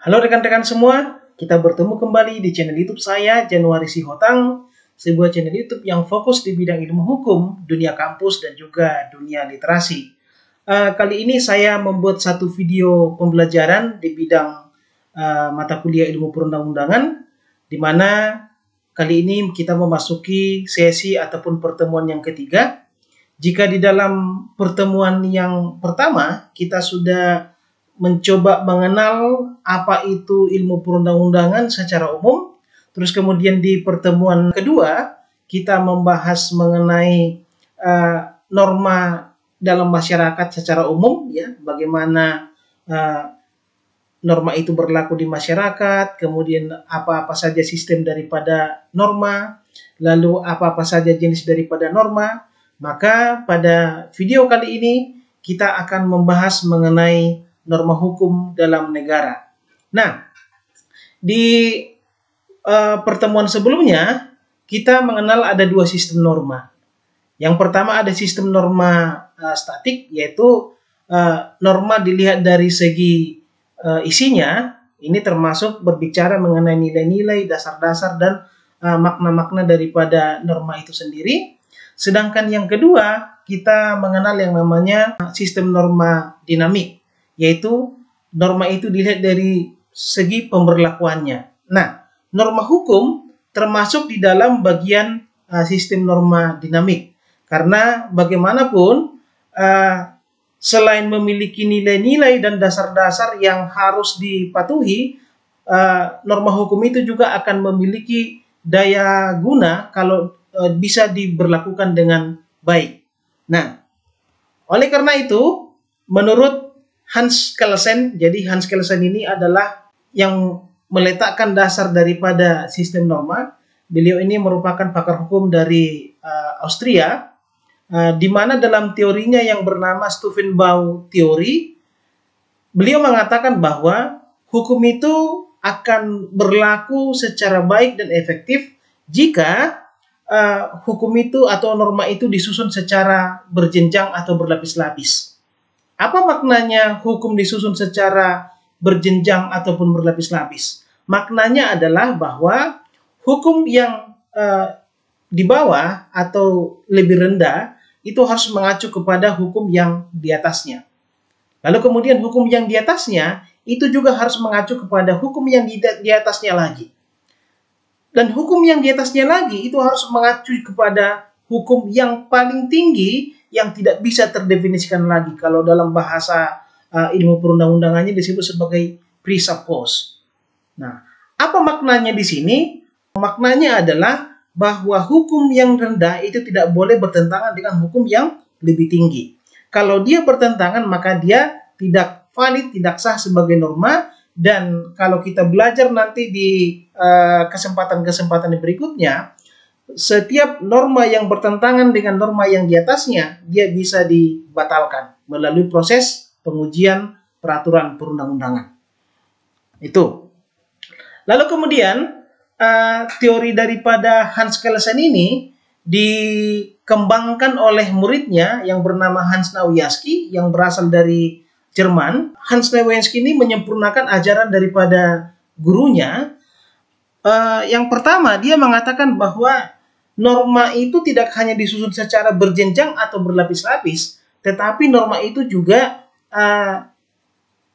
Halo rekan-rekan semua, kita bertemu kembali di channel YouTube saya, Januari Sihotang, sebuah channel YouTube yang fokus di bidang ilmu hukum, dunia kampus, dan juga dunia literasi. Kali ini saya membuat satu video pembelajaran di bidang mata kuliah ilmu perundang-undangan, di mana kali ini kita memasuki sesi ataupun pertemuan yang ketiga. Jika di dalam pertemuan yang pertama kita sudah mencoba mengenal apa itu ilmu perundang-undangan secara umum, terus kemudian di pertemuan kedua kita membahas mengenai norma dalam masyarakat secara umum, ya, bagaimana norma itu berlaku di masyarakat, kemudian apa-apa saja sistem daripada norma, lalu apa-apa saja jenis daripada norma. Maka pada video kali ini kita akan membahas mengenai norma hukum dalam negara. Nah, di pertemuan sebelumnya kita mengenal ada dua sistem norma. Yang pertama ada sistem norma statik, yaitu norma dilihat dari segi isinya. Ini termasuk berbicara mengenai nilai-nilai, dasar-dasar, dan makna-makna daripada norma itu sendiri. Sedangkan yang kedua, kita mengenal yang namanya sistem norma dinamik, yaitu norma itu dilihat dari segi pemberlakuannya. Nah, norma hukum termasuk di dalam bagian sistem norma dinamik. Karena bagaimanapun, selain memiliki nilai-nilai dan dasar-dasar yang harus dipatuhi, norma hukum itu juga akan memiliki daya guna kalau bisa diberlakukan dengan baik. Nah, oleh karena itu, menurut Hans Kelsen, jadi Hans Kelsen ini adalah yang meletakkan dasar daripada sistem norma. Beliau ini merupakan pakar hukum dari Austria, di mana dalam teorinya yang bernama Stufenbau teori, beliau mengatakan bahwa hukum itu akan berlaku secara baik dan efektif jika hukum itu atau norma itu disusun secara berjenjang atau berlapis-lapis. Apa maknanya hukum disusun secara berjenjang ataupun berlapis-lapis? Maknanya adalah bahwa hukum yang di bawah atau lebih rendah itu harus mengacu kepada hukum yang di atasnya. Lalu kemudian hukum yang di atasnya itu juga harus mengacu kepada hukum yang di atasnya lagi. Dan hukum yang di atasnya lagi itu harus mengacu kepada hukum yang paling tinggi yang tidak bisa terdefinisikan lagi. Kalau dalam bahasa ilmu perundang-undangannya disebut sebagai presuppose. Nah, apa maknanya di sini? Maknanya adalah bahwa hukum yang rendah itu tidak boleh bertentangan dengan hukum yang lebih tinggi. Kalau dia bertentangan, maka dia tidak valid, tidak sah sebagai norma. Dan kalau kita belajar nanti di kesempatan-kesempatan berikutnya, setiap norma yang bertentangan dengan norma yang di atasnya, dia bisa dibatalkan melalui proses pengujian peraturan perundang-undangan. Itu. Lalu kemudian, teori daripada Hans Kelsen ini dikembangkan oleh muridnya yang bernama Hans Nawiaski yang berasal dari Jerman. Hans Nawiaski ini menyempurnakan ajaran daripada gurunya. Yang pertama, dia mengatakan bahwa norma itu tidak hanya disusun secara berjenjang atau berlapis-lapis, tetapi norma itu juga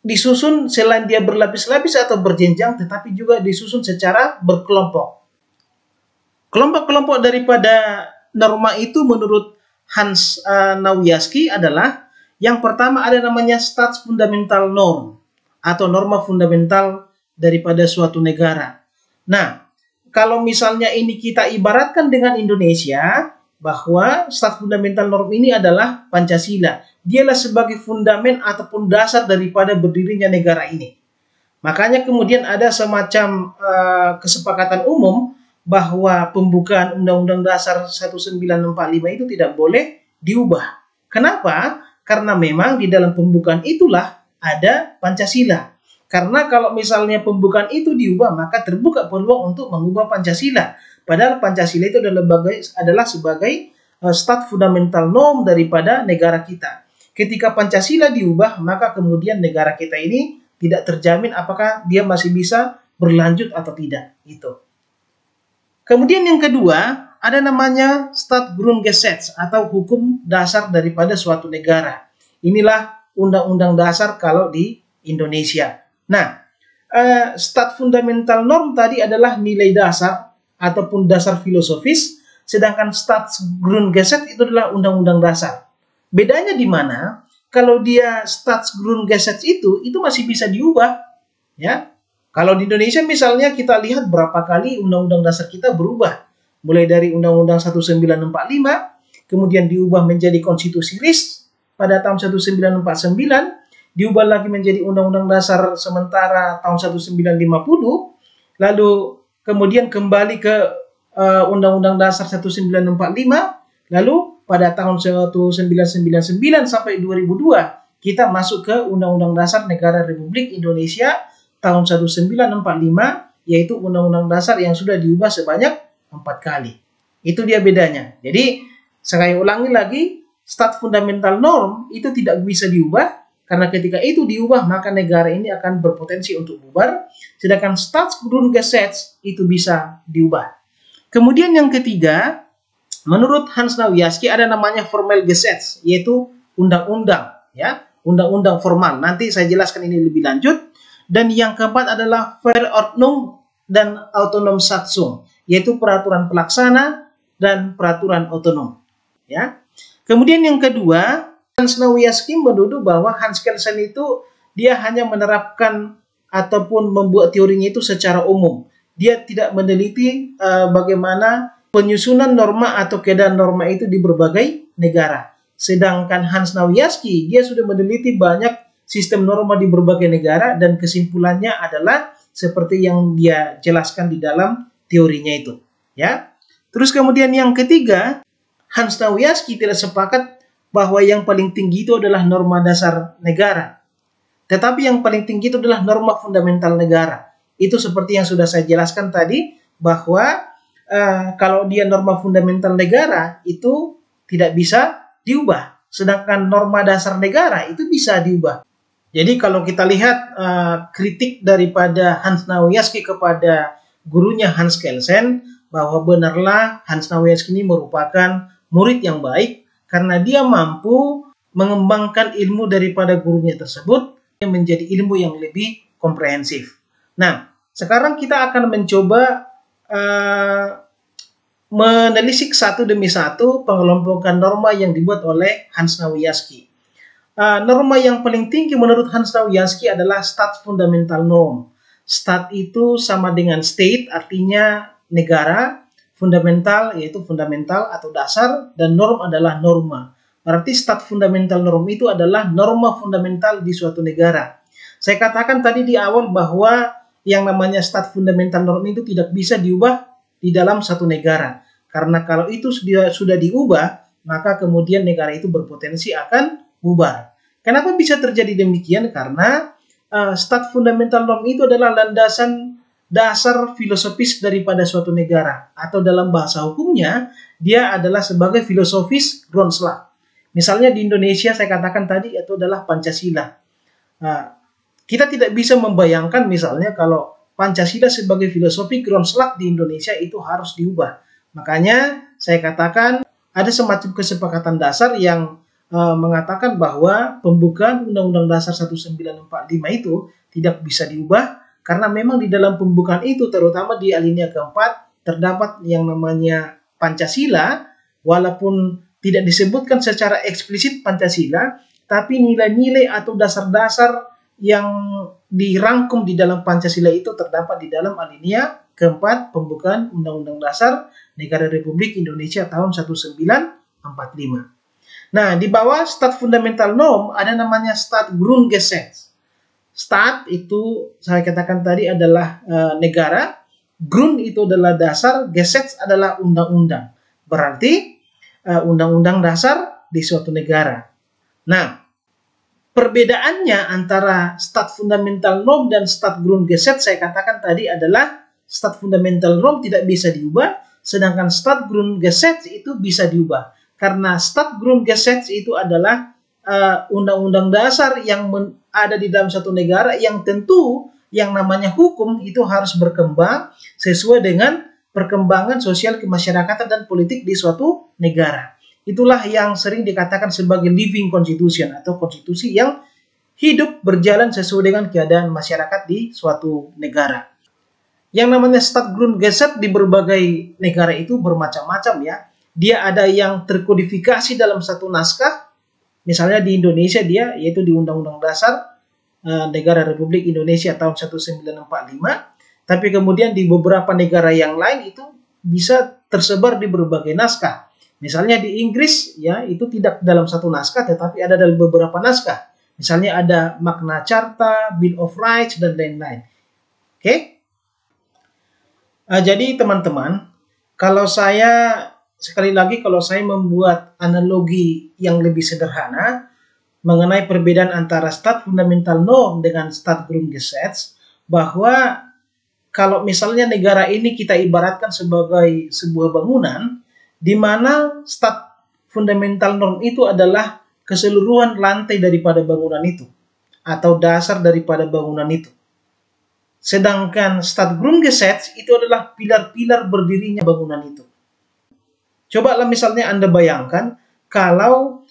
disusun selain dia berlapis-lapis atau berjenjang, tetapi juga disusun secara berkelompok. Kelompok-kelompok daripada norma itu menurut Hans Nawiaski adalah: yang pertama ada namanya Staatsfundamental Norm atau norma fundamental daripada suatu negara. Nah, kalau misalnya ini kita ibaratkan dengan Indonesia, bahwa Staatsfundamental Norm ini adalah Pancasila. Dialah sebagai fundamen ataupun dasar daripada berdirinya negara ini. Makanya kemudian ada semacam kesepakatan umum bahwa pembukaan Undang-Undang Dasar 1945 itu tidak boleh diubah. Kenapa? Karena memang di dalam pembukaan itulah ada Pancasila. Karena kalau misalnya pembukaan itu diubah, maka terbuka peluang untuk mengubah Pancasila. Padahal Pancasila itu adalah sebagai Staatsfundamental Norm daripada negara kita. Ketika Pancasila diubah, maka kemudian negara kita ini tidak terjamin apakah dia masih bisa berlanjut atau tidak. Itu. Kemudian yang kedua, ada namanya Staatsgrundgesetz atau hukum dasar daripada suatu negara. Inilah undang-undang dasar kalau di Indonesia. Nah, Staatsfundamentalnorm tadi adalah nilai dasar ataupun dasar filosofis, sedangkan Staatsgrundgesetz itu adalah undang-undang dasar. Bedanya di mana? Kalau dia Staatsgrundgesetz itu masih bisa diubah, ya. Kalau di Indonesia misalnya kita lihat berapa kali undang-undang dasar kita berubah. Mulai dari Undang-Undang 1945, kemudian diubah menjadi Konstitusi RIS pada tahun 1949, diubah lagi menjadi Undang-Undang Dasar sementara tahun 1950, lalu kemudian kembali ke Undang-Undang Dasar 1945, lalu pada tahun 1999 sampai 2002 kita masuk ke Undang-Undang Dasar Negara Republik Indonesia tahun 1945, yaitu Undang-Undang Dasar yang sudah diubah sebanyak 4 kali. Itu dia bedanya. Jadi, saya ulangi lagi, Staatsfundamentalnorm itu tidak bisa diubah, karena ketika itu diubah, maka negara ini akan berpotensi untuk bubar, sedangkan Staatsgrundgesetz itu bisa diubah. Kemudian yang ketiga, menurut Hans Nawiaski ada namanya Formelgesetz, yaitu undang-undang, ya, undang-undang formal. Nanti saya jelaskan ini lebih lanjut. Dan yang keempat adalah Verordnung dan Autonomsatzung, yaitu peraturan pelaksana dan peraturan otonom. Ya. Kemudian yang kedua, Hans Nawiaski menuduh bahwa Hans Kelsen itu dia hanya menerapkan ataupun membuat teorinya itu secara umum. Dia tidak meneliti bagaimana penyusunan norma atau keadaan norma itu di berbagai negara. Sedangkan Hans Nawiaski dia sudah meneliti banyak sistem norma di berbagai negara dan kesimpulannya adalah seperti yang dia jelaskan di dalam teorinya itu, ya. Terus kemudian yang ketiga, Hans Nawiaski tidak sepakat bahwa yang paling tinggi itu adalah norma dasar negara. Tetapi yang paling tinggi itu adalah norma fundamental negara. Itu seperti yang sudah saya jelaskan tadi bahwa kalau dia norma fundamental negara itu tidak bisa diubah, sedangkan norma dasar negara itu bisa diubah. Jadi kalau kita lihat kritik daripada Hans Nawiaski kepada gurunya Hans Kelsen, bahwa benarlah Hans Nawiaski ini merupakan murid yang baik karena dia mampu mengembangkan ilmu daripada gurunya tersebut yang menjadi ilmu yang lebih komprehensif. Nah, sekarang kita akan mencoba menelisik satu demi satu pengelompokan norma yang dibuat oleh Hans Nawiaski. Norma yang paling tinggi menurut Hans Nawiaski adalah Staatsfundamentalnorm. Stat itu sama dengan state, artinya negara, fundamental yaitu fundamental atau dasar, dan norm adalah norma. Berarti Staatsfundamentalnorm itu adalah norma fundamental di suatu negara. Saya katakan tadi di awal bahwa yang namanya Staatsfundamentalnorm itu tidak bisa diubah di dalam satu negara. Karena kalau itu sudah diubah, maka kemudian negara itu berpotensi akan bubar. Kenapa bisa terjadi demikian? Karena Staatsfundamentalnorm itu adalah landasan dasar filosofis daripada suatu negara, atau dalam bahasa hukumnya dia adalah sebagai filosofis Grundslag. Misalnya di Indonesia saya katakan tadi itu adalah Pancasila. Kita tidak bisa membayangkan misalnya kalau Pancasila sebagai filosofi Grundslag di Indonesia itu harus diubah. Makanya saya katakan ada semacam kesepakatan dasar yang mengatakan bahwa pembukaan Undang-Undang Dasar 1945 itu tidak bisa diubah karena memang di dalam pembukaan itu terutama di alinea keempat terdapat yang namanya Pancasila, walaupun tidak disebutkan secara eksplisit Pancasila, tapi nilai-nilai atau dasar-dasar yang dirangkum di dalam Pancasila itu terdapat di dalam alinea keempat pembukaan Undang-Undang Dasar Negara Republik Indonesia tahun 1945. Nah, di bawah Staatsfundamentalnorm ada namanya Staatsgrundgesetz. Stat itu saya katakan tadi adalah negara, Grund itu adalah dasar, Gesetz adalah undang-undang. Berarti undang-undang dasar di suatu negara. Nah, perbedaannya antara Staatsfundamentalnorm dan Staatsgrundgesetz saya katakan tadi adalah Staatsfundamentalnorm tidak bisa diubah, sedangkan Staatsgrundgesetz itu bisa diubah. Karena Staatsgrundgesetz itu adalah undang-undang dasar yang ada di dalam satu negara, yang tentu yang namanya hukum itu harus berkembang sesuai dengan perkembangan sosial kemasyarakatan dan politik di suatu negara. Itulah yang sering dikatakan sebagai living constitution atau konstitusi yang hidup berjalan sesuai dengan keadaan masyarakat di suatu negara. Yang namanya Staatsgrundgesetz di berbagai negara itu bermacam-macam ya. Dia ada yang terkodifikasi dalam satu naskah. Misalnya di Indonesia dia yaitu di Undang-Undang Dasar Negara Republik Indonesia tahun 1945. Tapi kemudian di beberapa negara yang lain itu bisa tersebar di berbagai naskah. Misalnya di Inggris ya itu tidak dalam satu naskah tetapi ada dalam beberapa naskah. Misalnya ada Magna Carta, Bill of Rights dan lain-lain. Oke? Jadi teman-teman, kalau saya sekali lagi kalau saya membuat analogi yang lebih sederhana mengenai perbedaan antara Staatsfundamental Norm dengan Staatsgrundgesetz, bahwa kalau misalnya negara ini kita ibaratkan sebagai sebuah bangunan, di mana Staatsfundamental Norm itu adalah keseluruhan lantai daripada bangunan itu, atau dasar daripada bangunan itu. Sedangkan Staatsgrundgesetz itu adalah pilar-pilar berdirinya bangunan itu. Cobalah misalnya Anda bayangkan, kalau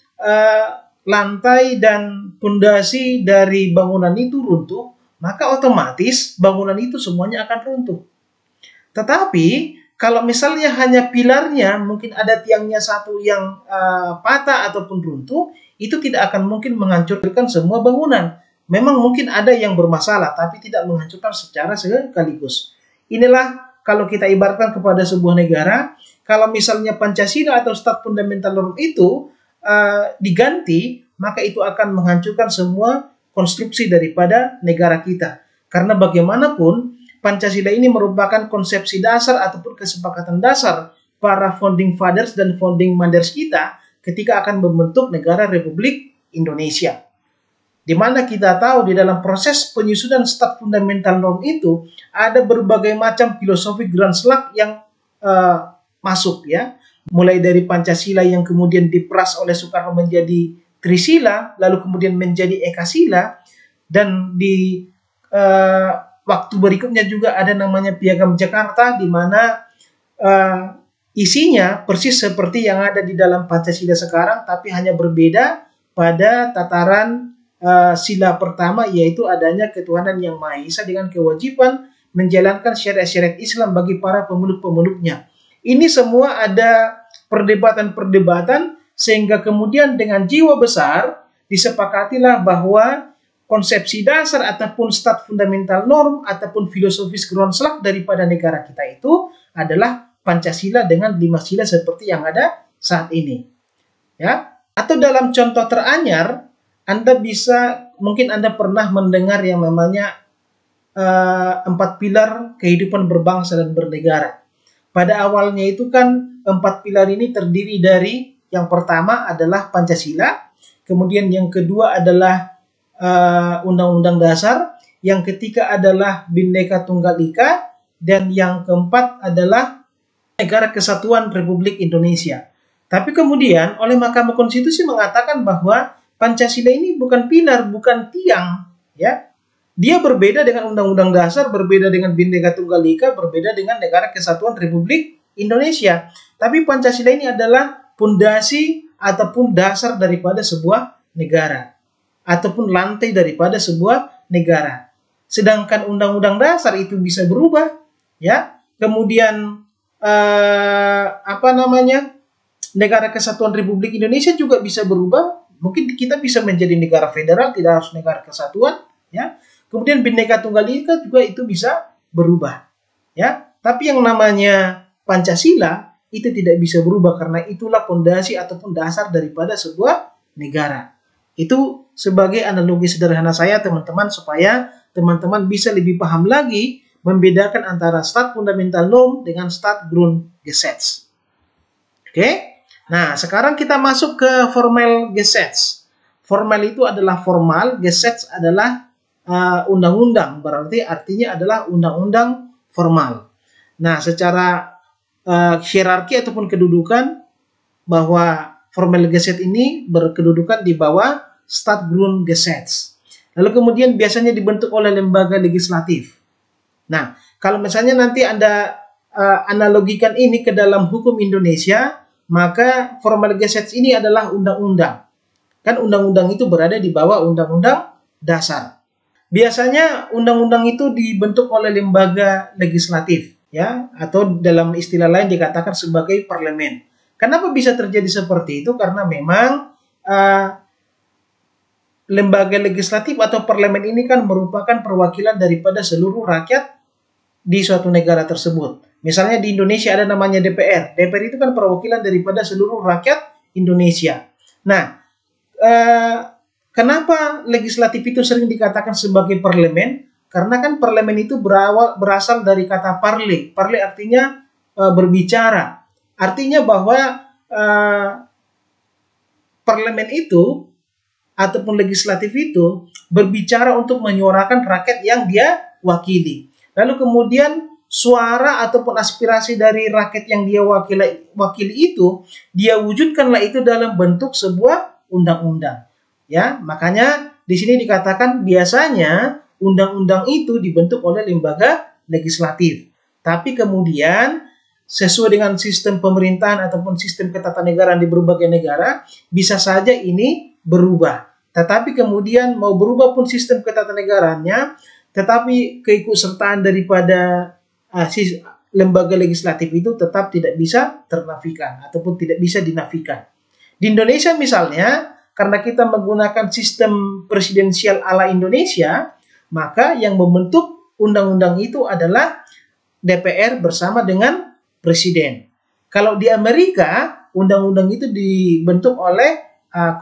lantai dan pondasi dari bangunan itu runtuh, maka otomatis bangunan itu semuanya akan runtuh. Tetapi kalau misalnya hanya pilarnya, mungkin ada tiangnya satu yang patah ataupun runtuh, itu tidak akan mungkin menghancurkan semua bangunan. Memang mungkin ada yang bermasalah, tapi tidak menghancurkan secara sekaligus. Inilah kalau kita ibaratkan kepada sebuah negara, kalau misalnya Pancasila atau Staatsfundamental Norm itu diganti, maka itu akan menghancurkan semua konstruksi daripada negara kita. Karena bagaimanapun, Pancasila ini merupakan konsepsi dasar ataupun kesepakatan dasar para founding fathers dan founding mothers kita ketika akan membentuk negara Republik Indonesia. Di mana kita tahu di dalam proses penyusunan Staatsfundamental Norm itu ada berbagai macam filosofi grand slam yang masuk ya. Mulai dari Pancasila yang kemudian diperas oleh Soekarno menjadi Trisila, lalu kemudian menjadi Ekasila, dan di waktu berikutnya juga ada namanya Piagam Jakarta, di mana isinya persis seperti yang ada di dalam Pancasila sekarang, tapi hanya berbeda pada tataran sila pertama, yaitu adanya ketuhanan yang Maha Esa dengan kewajiban menjalankan syariat-syariat Islam bagi para pemeluk-pemeluknya. Ini semua ada perdebatan-perdebatan sehingga kemudian dengan jiwa besar disepakatilah bahwa konsepsi dasar ataupun Staatsfundamental Norm ataupun filosofis Grundslag daripada negara kita itu adalah Pancasila dengan 5 sila seperti yang ada saat ini. Ya. Atau dalam contoh teranyar, mungkin Anda pernah mendengar yang namanya 4 pilar kehidupan berbangsa dan bernegara. Pada awalnya itu kan 4 pilar ini terdiri dari yang pertama adalah Pancasila, kemudian yang kedua adalah Undang-Undang Dasar, yang ketiga adalah Bhinneka Tunggal Ika, dan yang keempat adalah Negara Kesatuan Republik Indonesia. Tapi kemudian oleh Mahkamah Konstitusi mengatakan bahwa Pancasila ini bukan pilar, bukan tiang, ya. Dia berbeda dengan Undang-Undang Dasar, berbeda dengan Bhinneka Tunggal Ika, berbeda dengan Negara Kesatuan Republik Indonesia. Tapi Pancasila ini adalah pondasi ataupun dasar daripada sebuah negara, ataupun lantai daripada sebuah negara. Sedangkan Undang-Undang Dasar itu bisa berubah, ya. Kemudian Negara Kesatuan Republik Indonesia juga bisa berubah. Mungkin kita bisa menjadi negara federal, tidak harus negara kesatuan, ya. Kemudian Bhinneka Tunggal Ika juga itu bisa berubah, ya. Tapi yang namanya Pancasila itu tidak bisa berubah karena itulah fondasi ataupun dasar daripada sebuah negara. Itu sebagai analogi sederhana saya, teman-teman, supaya teman-teman bisa lebih paham lagi membedakan antara Staatsfundamental Norm dengan Staatsgrundgesetz. Oke? Nah, sekarang kita masuk ke Formel Gesetz. Formal itu adalah formal, Gesetz adalah undang-undang, berarti artinya adalah undang-undang formal. Nah, secara hierarki ataupun kedudukan, bahwa Formel-Gesetz ini berkedudukan di bawah Staatsgrundgesetz. Lalu kemudian biasanya dibentuk oleh lembaga legislatif. Nah, kalau misalnya nanti Anda analogikan ini ke dalam hukum Indonesia, maka Formel-Gesetz ini adalah undang-undang. Kan undang-undang itu berada di bawah Undang-Undang Dasar. Biasanya undang-undang itu dibentuk oleh lembaga legislatif, ya, atau dalam istilah lain dikatakan sebagai parlemen. Kenapa bisa terjadi seperti itu? Karena memang lembaga legislatif atau parlemen ini kan merupakan perwakilan daripada seluruh rakyat di suatu negara tersebut. Misalnya di Indonesia ada namanya DPR. DPR itu kan perwakilan daripada seluruh rakyat Indonesia. Nah, kenapa legislatif itu sering dikatakan sebagai parlemen? Karena kan parlemen itu berasal dari kata parle. Parle artinya berbicara. Artinya bahwa parlemen itu ataupun legislatif itu berbicara untuk menyuarakan rakyat yang dia wakili. Lalu kemudian suara ataupun aspirasi dari rakyat yang dia wakili itu, dia wujudkanlah itu dalam bentuk sebuah undang-undang. Ya, makanya di sini dikatakan biasanya undang-undang itu dibentuk oleh lembaga legislatif. Tapi kemudian sesuai dengan sistem pemerintahan ataupun sistem ketatanegaraan di berbagai negara, bisa saja ini berubah. Tetapi kemudian mau berubah pun sistem ketatanegaranya, tetapi keikutsertaan daripada lembaga legislatif itu tetap tidak bisa ternafikan ataupun tidak bisa dinafikan. Di Indonesia misalnya, karena kita menggunakan sistem presidensial ala Indonesia, maka yang membentuk undang-undang itu adalah DPR bersama dengan presiden. Kalau di Amerika, undang-undang itu dibentuk oleh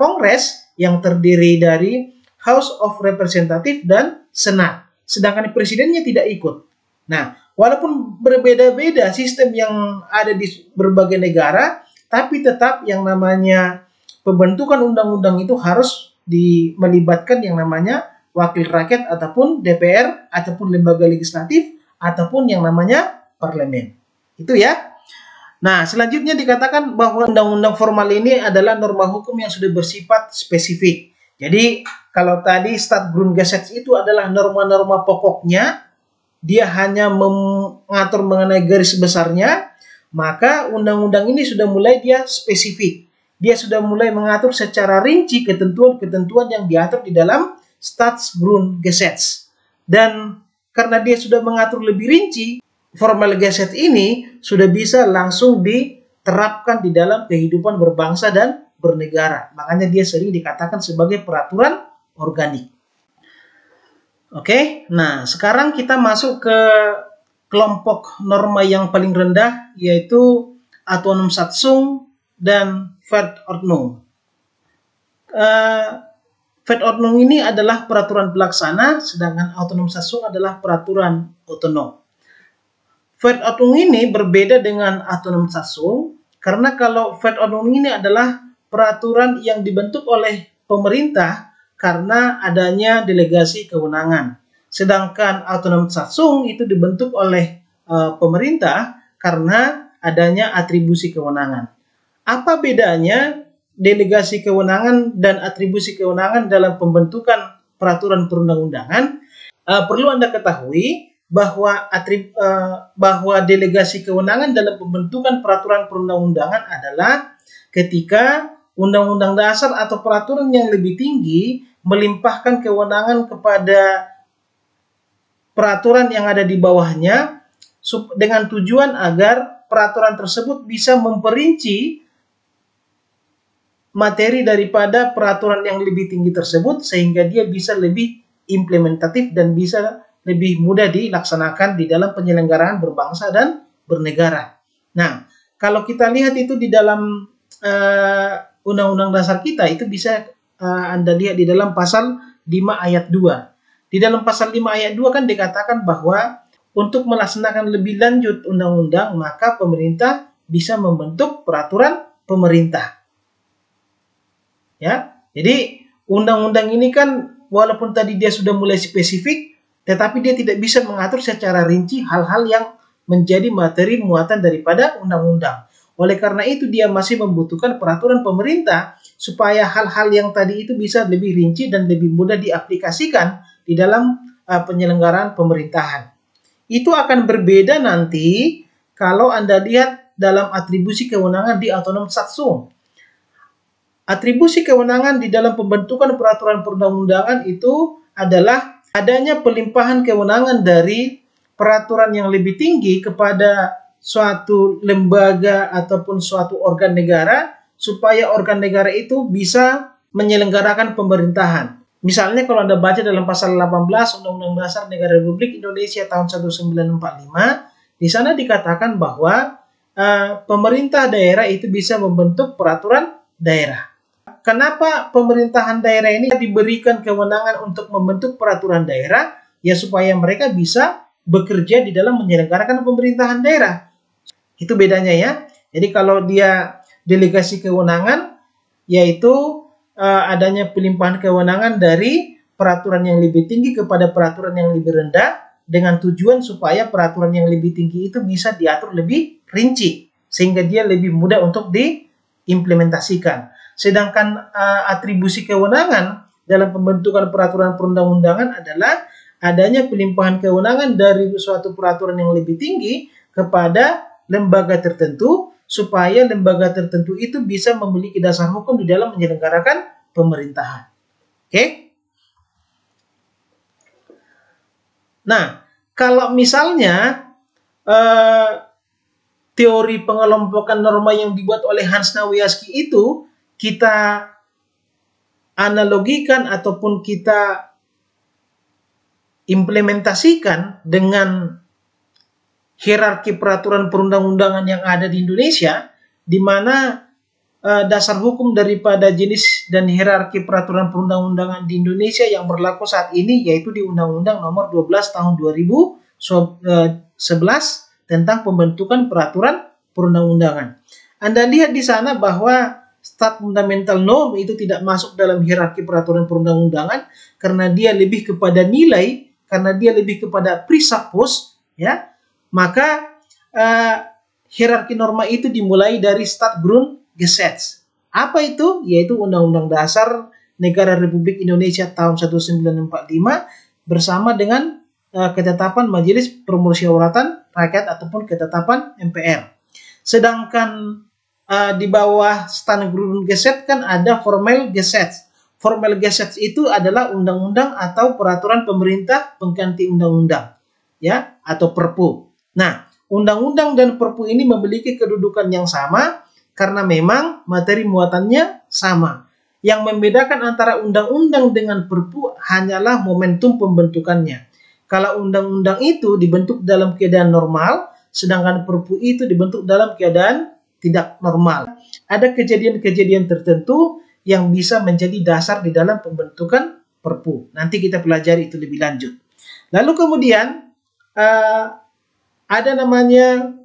Kongres yang terdiri dari House of Representatives dan Senat. Sedangkan presidennya tidak ikut. Nah, walaupun berbeda-beda sistem yang ada di berbagai negara, tapi tetap yang namanya pembentukan undang-undang itu harus melibatkan yang namanya wakil rakyat ataupun DPR ataupun lembaga legislatif ataupun yang namanya parlemen. Itu ya. Nah, selanjutnya dikatakan bahwa undang-undang formal ini adalah norma hukum yang sudah bersifat spesifik. Jadi, kalau tadi Staatsgrundgesetz itu adalah norma-norma pokoknya, dia hanya mengatur mengenai garis besarnya, maka undang-undang ini sudah mulai dia spesifik. Dia sudah mulai mengatur secara rinci ketentuan-ketentuan yang diatur di dalam Staatsgrundgesetz. Dan karena dia sudah mengatur lebih rinci, Formel-Gesetz ini sudah bisa langsung diterapkan di dalam kehidupan berbangsa dan bernegara. Makanya dia sering dikatakan sebagai peraturan organik. Oke, nah sekarang kita masuk ke kelompok norma yang paling rendah, yaitu Autonomsatzung dan Verordnung. Verordnung ini adalah peraturan pelaksana, sedangkan Autonomsatzung adalah peraturan otonom. Verordnung ini berbeda dengan Autonomsatzung karena kalau Verordnung ini adalah peraturan yang dibentuk oleh pemerintah karena adanya delegasi kewenangan. Sedangkan Autonomsatzung itu dibentuk oleh pemerintah karena adanya atribusi kewenangan. Apa bedanya delegasi kewenangan dan atribusi kewenangan dalam pembentukan peraturan perundang-undangan? Perlu Anda ketahui bahwa delegasi kewenangan dalam pembentukan peraturan perundang-undangan adalah ketika undang-undang dasar atau peraturan yang lebih tinggi melimpahkan kewenangan kepada peraturan yang ada di bawahnya dengan tujuan agar peraturan tersebut bisa memperinci materi daripada peraturan yang lebih tinggi tersebut sehingga dia bisa lebih implementatif dan bisa lebih mudah dilaksanakan di dalam penyelenggaraan berbangsa dan bernegara. Nah, kalau kita lihat itu di dalam Undang-Undang Dasar kita, itu bisa Anda lihat di dalam pasal 5 ayat 2. Di dalam pasal 5 ayat 2 kan dikatakan bahwa untuk melaksanakan lebih lanjut undang-undang, maka pemerintah bisa membentuk peraturan pemerintah. Ya, jadi undang-undang ini kan walaupun tadi dia sudah mulai spesifik, tetapi dia tidak bisa mengatur secara rinci hal-hal yang menjadi materi muatan daripada undang-undang. Oleh karena itu dia masih membutuhkan peraturan pemerintah supaya hal-hal yang tadi itu bisa lebih rinci dan lebih mudah diaplikasikan di dalam penyelenggaraan pemerintahan. Itu akan berbeda nanti kalau Anda lihat dalam atribusi kewenangan di Autonom Satsung. Atribusi kewenangan di dalam pembentukan peraturan perundang-undangan itu adalah adanya pelimpahan kewenangan dari peraturan yang lebih tinggi kepada suatu lembaga ataupun suatu organ negara supaya organ negara itu bisa menyelenggarakan pemerintahan. Misalnya kalau Anda baca dalam pasal 18 Undang-Undang Dasar Negara Republik Indonesia tahun 1945, di sana dikatakan bahwa pemerintah daerah itu bisa membentuk peraturan daerah. Kenapa pemerintahan daerah ini diberikan kewenangan untuk membentuk peraturan daerah? Ya supaya mereka bisa bekerja di dalam menyelenggarakan pemerintahan daerah. Itu bedanya ya. Jadi kalau dia delegasi kewenangan, yaitu adanya pelimpahan kewenangan dari peraturan yang lebih tinggi kepada peraturan yang lebih rendah, dengan tujuan supaya peraturan yang lebih tinggi itu bisa diatur lebih rinci, sehingga dia lebih mudah untuk diimplementasikan. Sedangkan atribusi kewenangan dalam pembentukan peraturan perundang-undangan adalah adanya pelimpahan kewenangan dari suatu peraturan yang lebih tinggi kepada lembaga tertentu supaya lembaga tertentu itu bisa memiliki dasar hukum di dalam menyelenggarakan pemerintahan. Oke? Nah, kalau misalnya teori pengelompokan norma yang dibuat oleh Hans Nawiaski itu kita analogikan ataupun kita implementasikan dengan hierarki peraturan perundang-undangan yang ada di Indonesia, di mana dasar hukum daripada jenis dan hierarki peraturan perundang-undangan di Indonesia yang berlaku saat ini yaitu di Undang-Undang Nomor 12 Tahun 2011 tentang pembentukan peraturan perundang-undangan. Anda lihat di sana bahwa stat fundamental norm itu tidak masuk dalam hierarki peraturan perundang-undangan karena dia lebih kepada nilai, karena dia lebih kepada presuppose, ya. Maka hierarki norma itu dimulai dari Staatsgrundgesetz. Apa itu? Yaitu Undang-Undang Dasar Negara Republik Indonesia tahun 1945 bersama dengan ketetapan Majelis Permusyawaratan Rakyat ataupun ketetapan MPR. Sedangkan di bawah Staatsgrundgesetz kan ada Formel Gesetz. Formel Gesetz itu adalah undang-undang atau peraturan pemerintah pengganti undang-undang, ya, atau Perpu. Nah, undang-undang dan Perpu ini memiliki kedudukan yang sama karena memang materi muatannya sama. Yang membedakan antara undang-undang dengan Perpu hanyalah momentum pembentukannya. Kalau undang-undang itu dibentuk dalam keadaan normal, sedangkan Perpu itu dibentuk dalam keadaan tidak normal. Ada kejadian-kejadian tertentu yang bisa menjadi dasar di dalam pembentukan Perpu. Nanti kita pelajari itu lebih lanjut. Lalu kemudian ada namanya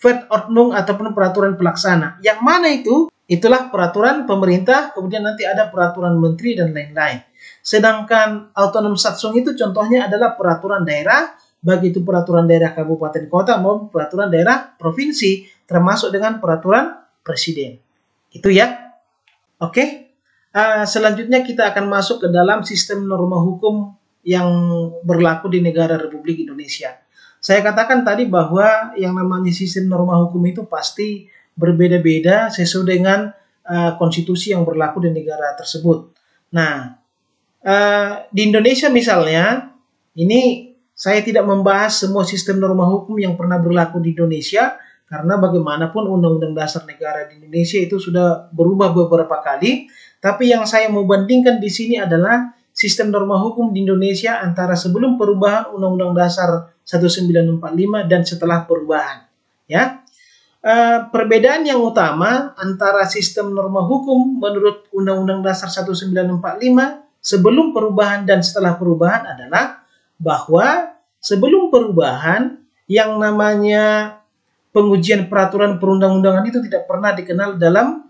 Wetordnung ataupun peraturan pelaksana. Yang mana itu? Itulah peraturan pemerintah, kemudian nanti ada peraturan menteri dan lain-lain. Sedangkan Autonom Satsung itu contohnya adalah peraturan daerah, baik itu peraturan daerah kabupaten kota maupun peraturan daerah provinsi, termasuk dengan peraturan presiden. Itu ya. Oke. Selanjutnya kita akan masuk ke dalam sistem norma hukum yang berlaku di negara Republik Indonesia. Saya katakan tadi bahwa yang namanya sistem norma hukum itu pasti berbeda-beda sesuai dengan konstitusi yang berlaku di negara tersebut. Nah, di Indonesia misalnya, ini saya tidak membahas semua sistem norma hukum yang pernah berlaku di Indonesia, karena bagaimanapun Undang-Undang Dasar Negara di Indonesia itu sudah berubah beberapa kali. Tapi yang saya mau bandingkan di sini adalah sistem norma hukum di Indonesia antara sebelum perubahan Undang-Undang Dasar 1945 dan setelah perubahan. Ya, perbedaan yang utama antara sistem norma hukum menurut Undang-Undang Dasar 1945 sebelum perubahan dan setelah perubahan adalah bahwa sebelum perubahan yang namanya pengujian peraturan perundang-undangan itu tidak pernah dikenal dalam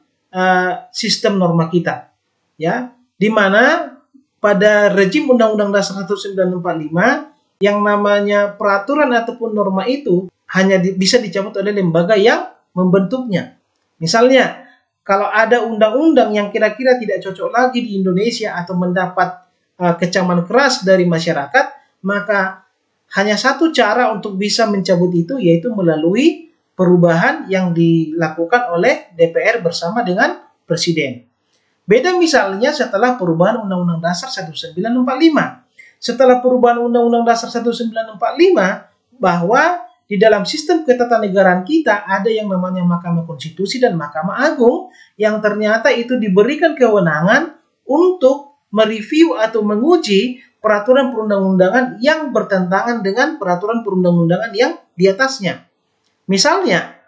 sistem norma kita, ya, di mana pada rejim Undang-Undang Dasar 1945 yang namanya peraturan ataupun norma itu hanya bisa dicabut oleh lembaga yang membentuknya. Misalnya, kalau ada undang-undang yang kira-kira tidak cocok lagi di Indonesia atau mendapat kecaman keras dari masyarakat, maka hanya satu cara untuk bisa mencabut itu, yaitu melalui perubahan yang dilakukan oleh DPR bersama dengan Presiden. Beda misalnya setelah perubahan Undang-Undang Dasar 1945. Setelah perubahan Undang-Undang Dasar 1945, bahwa di dalam sistem ketatanegaraan kita ada yang namanya Mahkamah Konstitusi dan Mahkamah Agung yang ternyata itu diberikan kewenangan untuk mereview atau menguji peraturan perundang-undangan yang bertentangan dengan peraturan perundang-undangan yang di atasnya. Misalnya,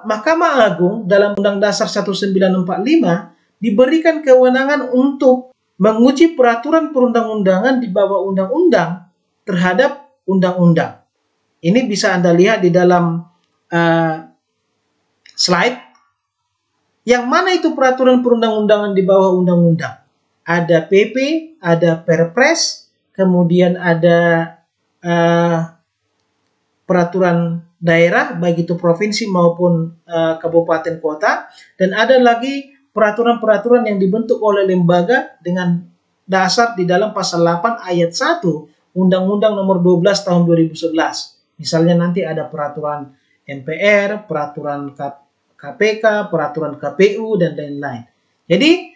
Mahkamah Agung dalam Undang Dasar 1945 diberikan kewenangan untuk menguji peraturan perundang-undangan di bawah undang-undang terhadap undang-undang. Ini bisa Anda lihat di dalam slide. Yang mana itu peraturan perundang-undangan di bawah undang-undang? Ada PP, ada Perpres, kemudian ada peraturan daerah, baik itu provinsi maupun kabupaten kota, dan ada lagi peraturan-peraturan yang dibentuk oleh lembaga dengan dasar di dalam pasal 8 ayat 1 Undang-Undang Nomor 12 Tahun 2011. Misalnya nanti ada peraturan MPR, peraturan KPK, peraturan KPU, dan lain-lain. Jadi,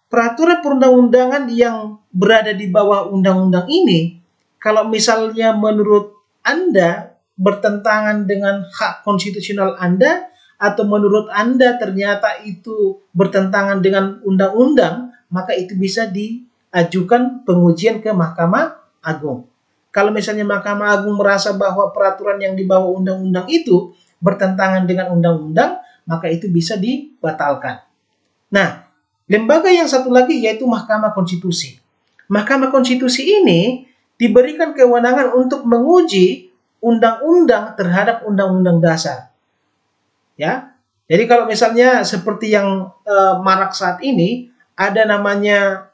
peraturan perundang-undangan yang berada di bawah undang-undang ini, kalau misalnya menurut Anda bertentangan dengan hak konstitusional Anda, atau menurut Anda ternyata itu bertentangan dengan undang-undang, maka itu bisa diajukan pengujian ke Mahkamah Agung. Kalau misalnya Mahkamah Agung merasa bahwa peraturan yang di bawah undang-undang itu bertentangan dengan undang-undang, maka itu bisa dibatalkan. Nah, lembaga yang satu lagi yaitu Mahkamah Konstitusi. Mahkamah Konstitusi ini diberikan kewenangan untuk menguji undang-undang terhadap undang-undang dasar. Ya, jadi kalau misalnya seperti yang marak saat ini, ada namanya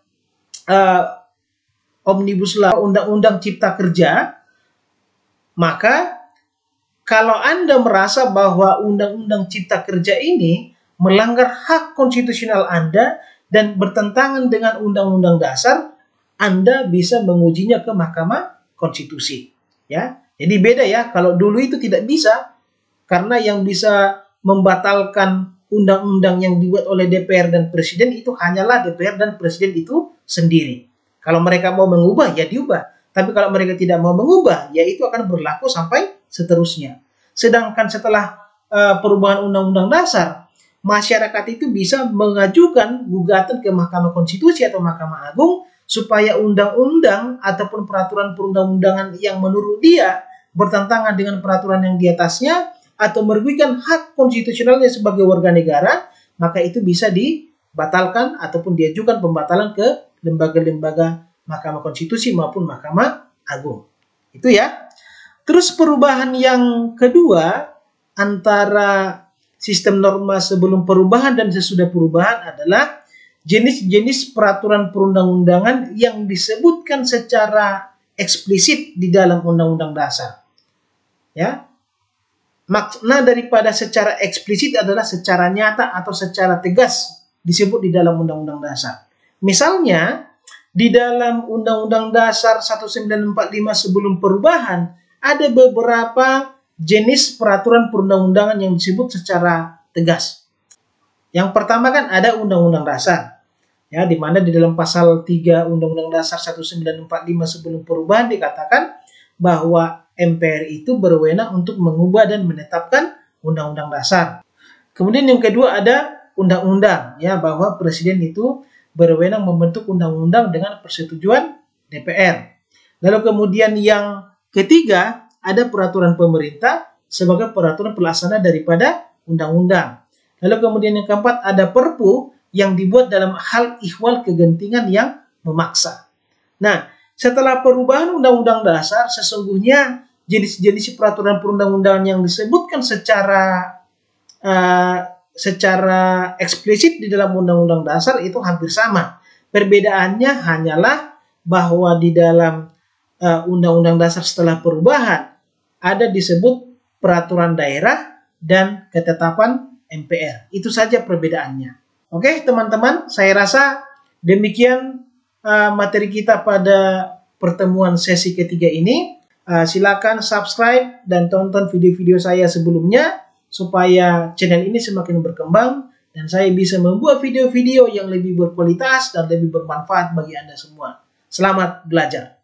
Omnibus Law, Undang-Undang Cipta Kerja, maka kalau Anda merasa bahwa Undang-Undang Cipta Kerja ini melanggar hak konstitusional Anda dan bertentangan dengan Undang-Undang Dasar, Anda bisa mengujinya ke Mahkamah Konstitusi. Ya, jadi beda ya. Kalau dulu itu tidak bisa, karena yang bisa membatalkan undang-undang yang dibuat oleh DPR dan Presiden itu hanyalah DPR dan Presiden itu sendiri. Kalau mereka mau mengubah, ya diubah. Tapi kalau mereka tidak mau mengubah, ya itu akan berlaku sampai seterusnya. Sedangkan setelah perubahan Undang-Undang Dasar, masyarakat itu bisa mengajukan gugatan ke Mahkamah Konstitusi atau Mahkamah Agung supaya undang-undang ataupun peraturan perundang-undangan yang menurut dia bertentangan dengan peraturan yang di atasnya atau merugikan hak konstitusionalnya sebagai warga negara, maka itu bisa dibatalkan ataupun diajukan pembatalan ke lembaga-lembaga Mahkamah Konstitusi maupun Mahkamah Agung. Itu ya. Terus perubahan yang kedua antara sistem norma sebelum perubahan dan sesudah perubahan adalah jenis-jenis peraturan perundang-undangan yang disebutkan secara eksplisit di dalam Undang-Undang Dasar. Ya. Makna daripada secara eksplisit adalah secara nyata atau secara tegas disebut di dalam Undang-Undang Dasar. Misalnya, di dalam Undang-Undang Dasar 1945 sebelum perubahan, ada beberapa jenis peraturan perundang-undangan yang disebut secara tegas. Yang pertama kan ada Undang-Undang Dasar, ya, di mana di dalam pasal 3 Undang-Undang Dasar 1945 sebelum perubahan dikatakan bahwa MPR itu berwenang untuk mengubah dan menetapkan undang-undang dasar. Kemudian yang kedua ada undang-undang, ya, bahwa presiden itu berwenang membentuk undang-undang dengan persetujuan DPR. Lalu kemudian yang ketiga ada peraturan pemerintah sebagai peraturan pelaksana daripada undang-undang. Lalu kemudian yang keempat ada Perpu yang dibuat dalam hal ihwal kegentingan yang memaksa. Nah, setelah perubahan Undang-Undang Dasar, sesungguhnya jenis-jenis peraturan perundang-undangan yang disebutkan secara eksplisit di dalam Undang-Undang Dasar itu hampir sama. Perbedaannya hanyalah bahwa di dalam Undang-Undang Dasar setelah perubahan ada disebut peraturan daerah dan ketetapan MPR. Itu saja perbedaannya. Oke, teman-teman, saya rasa demikian materi kita pada pertemuan sesi ketiga ini. Silakan subscribe dan tonton video-video saya sebelumnya supaya channel ini semakin berkembang dan saya bisa membuat video-video yang lebih berkualitas dan lebih bermanfaat bagi Anda semua. Selamat belajar.